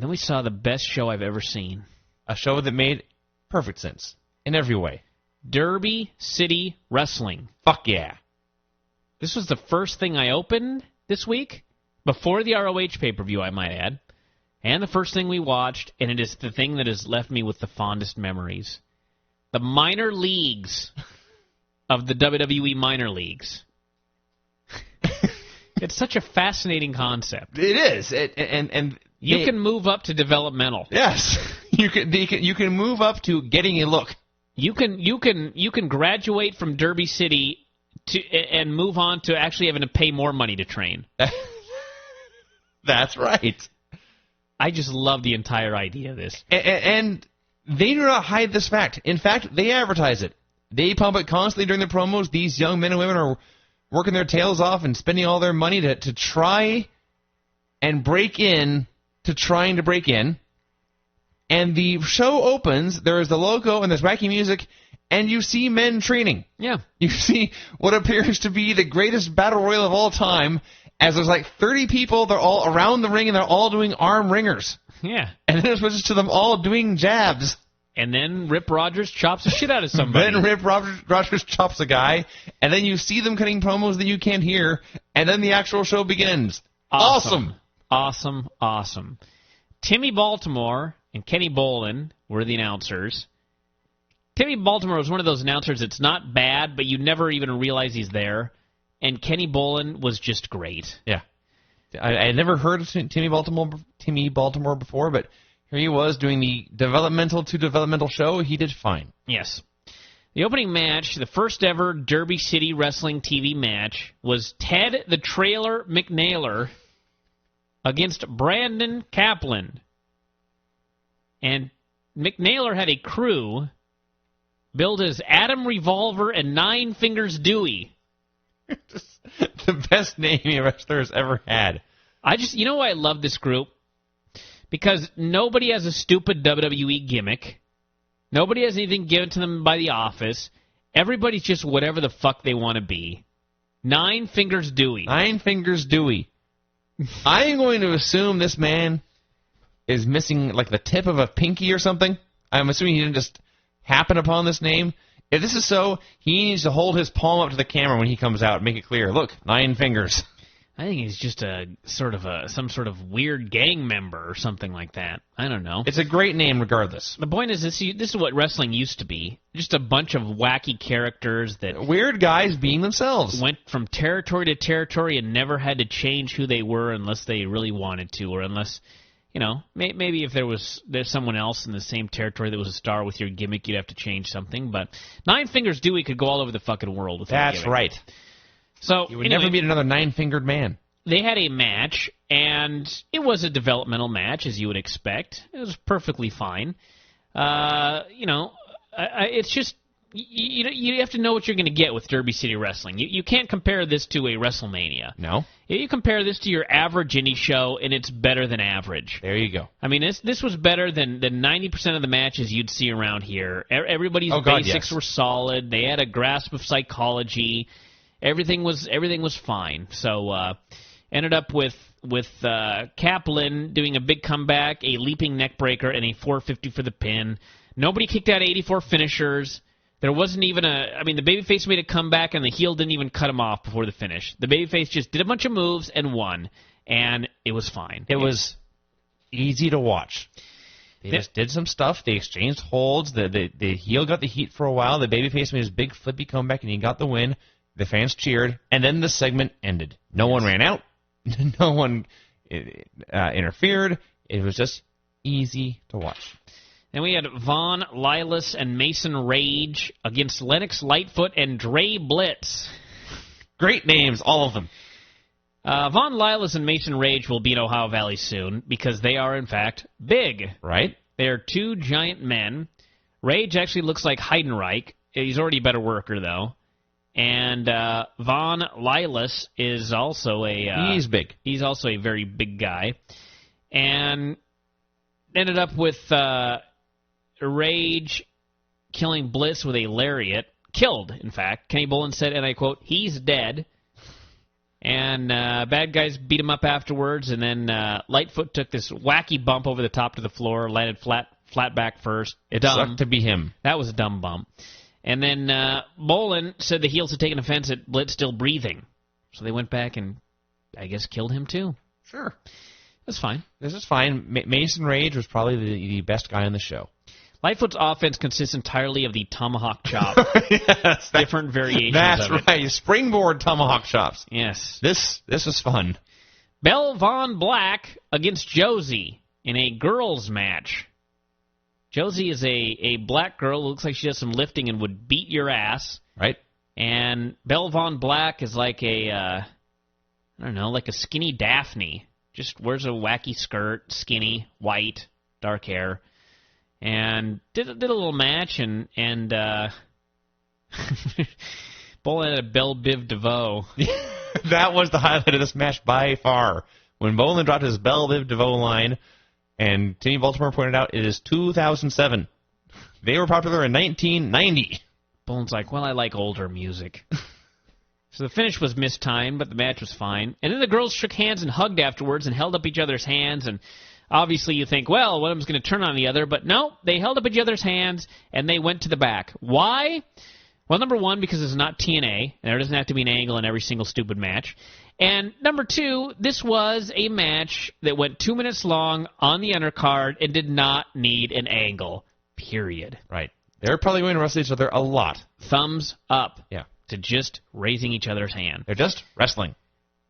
then we saw the best show I've ever seen. A show that made perfect sense in every way. Derby City Wrestling. Fuck yeah. This was the first thing I opened this week, before the ROH pay-per-view, I might add, and the first thing we watched, and it is the thing that has left me with the fondest memories. The minor leagues of the WWE minor leagues. It's such a fascinating concept. It is, and you can move up to developmental. Yes, you can move up to getting a look. You can graduate from Derby City and move on to actually having to pay more money to train. That's right. I just love the entire idea of this. And they do not hide this fact. In fact, they advertise it. They pump it constantly during the promos. These young men and women are working their tails off and spending all their money to try and break in, trying to break in. And the show opens, there is the logo and there's wacky music, and you see men training. Yeah. You see what appears to be the greatest battle royal of all time, as there's like 30 people, they're all around the ring, and they're all doing arm ringers. Yeah. And then it switches to them all doing jabs. And then Rip Rogers chops the shit out of somebody. Then Rip Rogers chops a guy, and then you see them cutting promos that you can't hear, and then the actual show begins. Awesome. Awesome. Timmy Baltimore and Kenny Bolin were the announcers. Timmy Baltimore was one of those announcers that's not bad, but you never even realize he's there. And Kenny Bolin was just great. Yeah. I had never heard of Timmy Baltimore before, but here he was doing the developmental to developmental show. He did fine. Yes. The opening match, the first ever Derby City Wrestling TV match, was Ted the Trailer McNailer against Brandon Kaplan. And McNailer had a crew billed as Adam Revolver and Nine Fingers Dewey. The best name a wrestler has ever had. You know why I love this group? Because nobody has a stupid WWE gimmick. Nobody has anything given to them by the office. Everybody's just whatever the fuck they want to be. Nine Fingers Dewey. Nine Fingers Dewey. I am going to assume this man is missing like the tip of a pinky or something. I'm assuming he didn't just happen upon this name. If this is so, he needs to hold his palm up to the camera when he comes out and make it clear. Look, 9 fingers. I think he's just some sort of weird gang member or something like that. I don't know. It's a great name regardless. The point is, this is what wrestling used to be. Just a bunch of wacky characters that... Weird guys being themselves. Went from territory to territory and never had to change who they were unless they really wanted to, or unless... You know, maybe if there's someone else in the same territory that was a star with your gimmick, you'd have to change something. But Nine Fingers Dewey could go all over the fucking world with that gimmick. That's right. So you would never meet another nine-fingered man. They had a match, and it was a developmental match, as you would expect. It was perfectly fine. It's just you have to know what you're going to get with Derby City Wrestling. You can't compare this to a WrestleMania. No. You compare this to your average indie show, and it's better than average. There you go. I mean, this was better than 90% of the matches you'd see around here. Everybody's basics were solid. They had a grasp of psychology. Everything was fine. So ended up with Kaplan doing a big comeback, a leaping neckbreaker, and a 450 for the pin. Nobody kicked out 84 finishers. There wasn't even the babyface made a comeback, and the heel didn't even cut him off before the finish. The babyface just did a bunch of moves and won, and it was fine. It was easy to watch. They just did some stuff. They exchanged holds. The heel got the heat for a while. The babyface made his big flippy comeback, and he got the win. The fans cheered, and then the segment ended. No one ran out. No one interfered. It was just easy to watch. Then we had Von Lilas and Mason Rage against Lennox Lightfoot and Dre Blitz. Great names, all of them. Von Lilas and Mason Rage will be in Ohio Valley soon because they are, in fact, big. Right. They are two giant men. Rage actually looks like Heidenreich. He's already a better worker, though. And Von Lilas is also he's big. He's also a very big guy. And ended up with... Rage killing Bliss with a lariat. Killed, in fact. Kenny Bolin said, and I quote, "He's dead." And bad guys beat him up afterwards, and then Lightfoot took this wacky bump over the top to the floor, landed flat back first. It sucked to be him. That was a dumb bump. And then Bolin said the heels had taken offense at Blitz still breathing. So they went back and, I guess, killed him too. Sure. That's fine. This is fine. Mason Rage was probably the best guy on the show. Lightfoot's offense consists entirely of the tomahawk chop. Yes, different variations of it. That's right. Springboard tomahawk chops. Yes. This is fun. Belle Von Black against Josie in a girls' match. Josie is a black girl who looks like she does some lifting and would beat your ass. Right. And Belle Von Black is like like a skinny Daphne. Just wears a wacky skirt, skinny, white, dark hair. And did a little match, and Bolin had a Belle Biv DeVoe. That was the highlight of this match by far. When Bolin dropped his Belle Biv DeVoe line, and Timmy Baltimore pointed out it is 2007. They were popular in 1990. Bolin's like, well, I like older music. So the finish was mistimed, but the match was fine. And then the girls shook hands and hugged afterwards and held up each other's hands, and obviously you think, well, one of them's going to turn on the other, but no, they held up each other's hands, and they went to the back. Why? Well, number one, because it's not TNA, and there doesn't have to be an angle in every single stupid match. And number two, this was a match that went 2 minutes long on the undercard and did not need an angle, period. Right. They're probably going to wrestle each other a lot. Thumbs up. Yeah. To just raising each other's hand. They're just wrestling.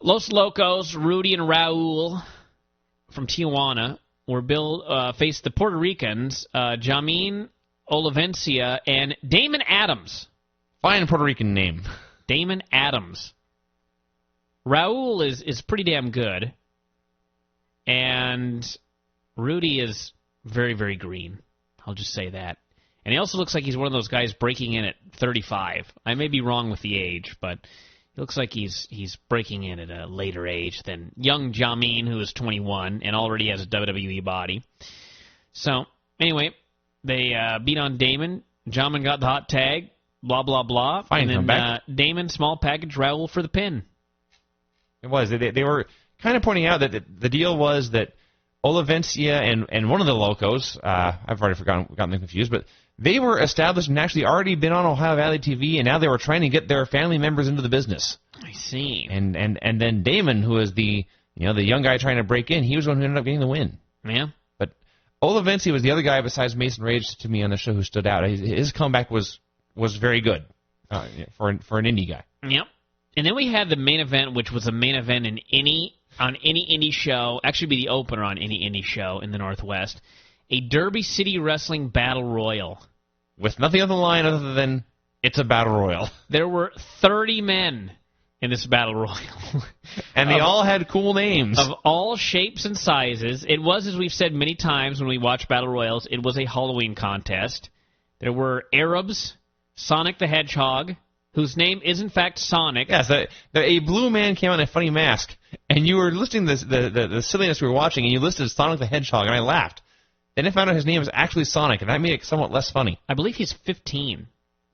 Los Locos, Rudy and Raul from Tijuana faced the Puerto Ricans, Jamin Olivencia and Damon Adams. Fine Puerto Rican name. Damon Adams. Raul is pretty damn good, and Rudy is very, very green. I'll just say that. And he also looks like he's one of those guys breaking in at 35. I may be wrong with the age, but he looks like he's breaking in at a later age than young Jamin, who is 21 and already has a WWE body. So, anyway, they beat on Damon. Jamin got the hot tag, blah, blah, blah. Fine, and then Damon, small package, Raul for the pin. It was. They were kind of pointing out that the deal was that Olivencia and one of the Locos, I've already gotten them confused, but they were established and actually already been on Ohio Valley TV, and now they were trying to get their family members into the business. I see. And then Damon, who is the young guy trying to break in, he was the one who ended up getting the win. Yeah. But Olivencia was the other guy besides Mason Rage to me on the show who stood out. His comeback was very good for an indie guy. Yep. And then we had the main event, which was a main event on any indie show, actually be the opener on any indie show in the Northwest, a Derby City Wrestling Battle Royal. With nothing on the line other than it's a battle royal. There were 30 men in this battle royal. And they all had cool names. Of all shapes and sizes. It was, as we've said many times when we watch battle royals, it was a Halloween contest. There were Arabs, Sonic the Hedgehog, whose name is in fact Sonic. Yes, a blue man came on in a funny mask, and you were listening to the silliness we were watching, and you listed Sonic the Hedgehog, and I laughed. Then I found out his name was actually Sonic, and that made it somewhat less funny. I believe he's 15.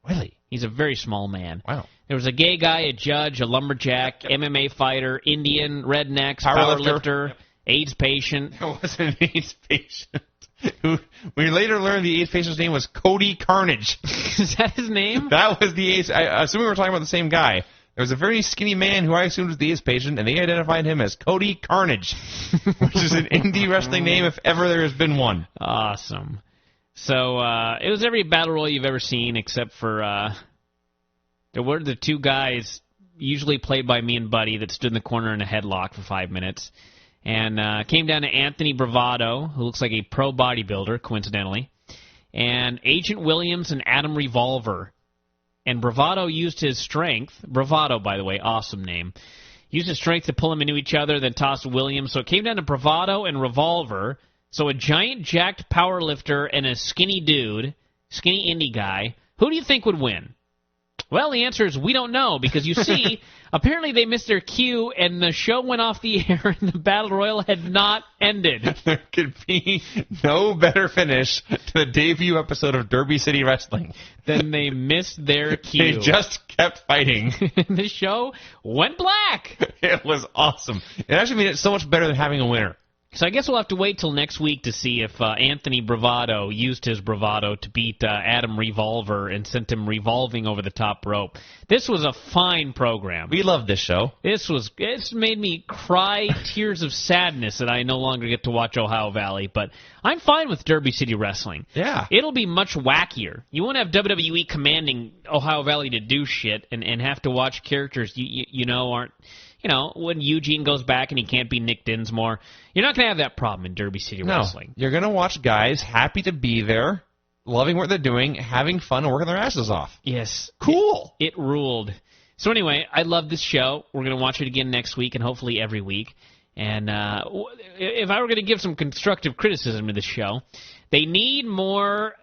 Really? He's a very small man. Wow. There was a gay guy, a judge, a lumberjack, MMA fighter, Indian, rednecks, powerlifter, AIDS patient. There was an AIDS patient. Who we later learned the AIDS patient's name was Cody Carnage. Is that his name? That was the AIDS. I assume we were talking about the same guy. There was a very skinny man who I assumed was the AIDS patient, and they identified him as Cody Carnage, which is an indie wrestling name if ever there has been one. Awesome. So it was every battle royal you've ever seen, except for there were the two guys, usually played by me and Buddy, that stood in the corner in a headlock for 5 minutes. And came down to Anthony Bravado, who looks like a pro bodybuilder, coincidentally, and Agent Williams and Adam Revolver. And Bravado used his strength, Bravado, by the way, awesome name, used his strength to pull them into each other, then tossed Williams. So it came down to Bravado and Revolver. So a giant jacked powerlifter and a skinny dude, skinny indie guy. Who do you think would win? Well, the answer is we don't know, because you see, apparently they missed their cue, and the show went off the air, and the Battle Royal had not ended. There could be no better finish to the debut episode of Derby City Wrestling than they missed their cue. They just kept fighting. The show went black. It was awesome. It actually made it so much better than having a winner. So I guess we'll have to wait till next week to see if Anthony Bravado used his bravado to beat Adam Revolver and sent him revolving over the top rope. This was a fine program. We love this show. It's made me cry tears of sadness that I no longer get to watch Ohio Valley, but I'm fine with Derby City Wrestling. Yeah. It'll be much wackier. You won't have WWE commanding Ohio Valley to do shit and have to watch characters you know aren't... You know, when Eugene goes back and he can't be Nick Dinsmore, you're not going to have that problem in Derby City Wrestling. You're going to watch guys happy to be there, loving what they're doing, having fun, and working their asses off. Yes. Cool. It ruled. So anyway, I love this show. We're going to watch it again next week and hopefully every week. And if I were going to give some constructive criticism to this show, they need more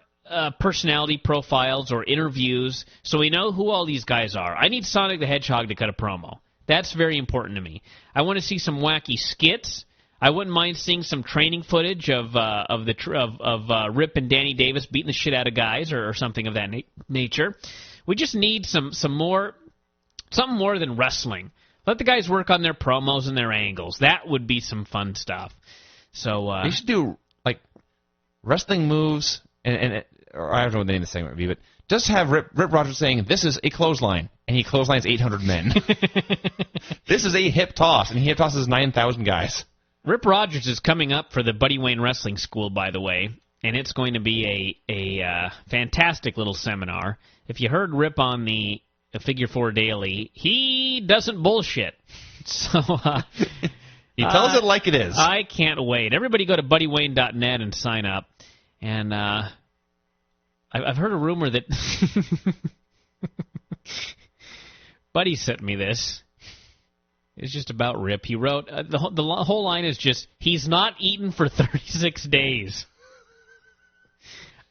personality profiles or interviews so we know who all these guys are. I need Sonic the Hedgehog to cut a promo. That's very important to me. I want to see some wacky skits. I wouldn't mind seeing some training footage of Rip and Danny Davis beating the shit out of guys or something of that nature. We just need something more than wrestling. Let the guys work on their promos and their angles. That would be some fun stuff. So they should do like wrestling moves or I don't know what the name of the segment would be, but just have Rip Rogers saying, "This is a clothesline," and he clotheslines 800 men. This is a hip toss, and he hip tosses 9,000 guys. Rip Rogers is coming up for the Buddy Wayne Wrestling School, by the way, and it's going to be a fantastic little seminar. If you heard Rip on the Figure 4 Daily, he doesn't bullshit. So he tells it like it is. I can't wait. Everybody go to buddywayne.net and sign up. And I've heard a rumor that Buddy sent me this. It's just about Rip. He wrote, the whole line is just, he's not eaten for 36 days.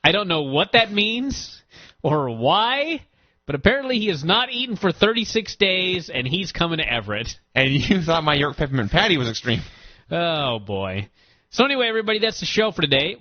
I don't know what that means or why, but apparently he has not eaten for 36 days, and he's coming to Everett. And you thought my York Peppermint Patty was extreme. Oh, boy. So anyway, everybody, that's the show for today.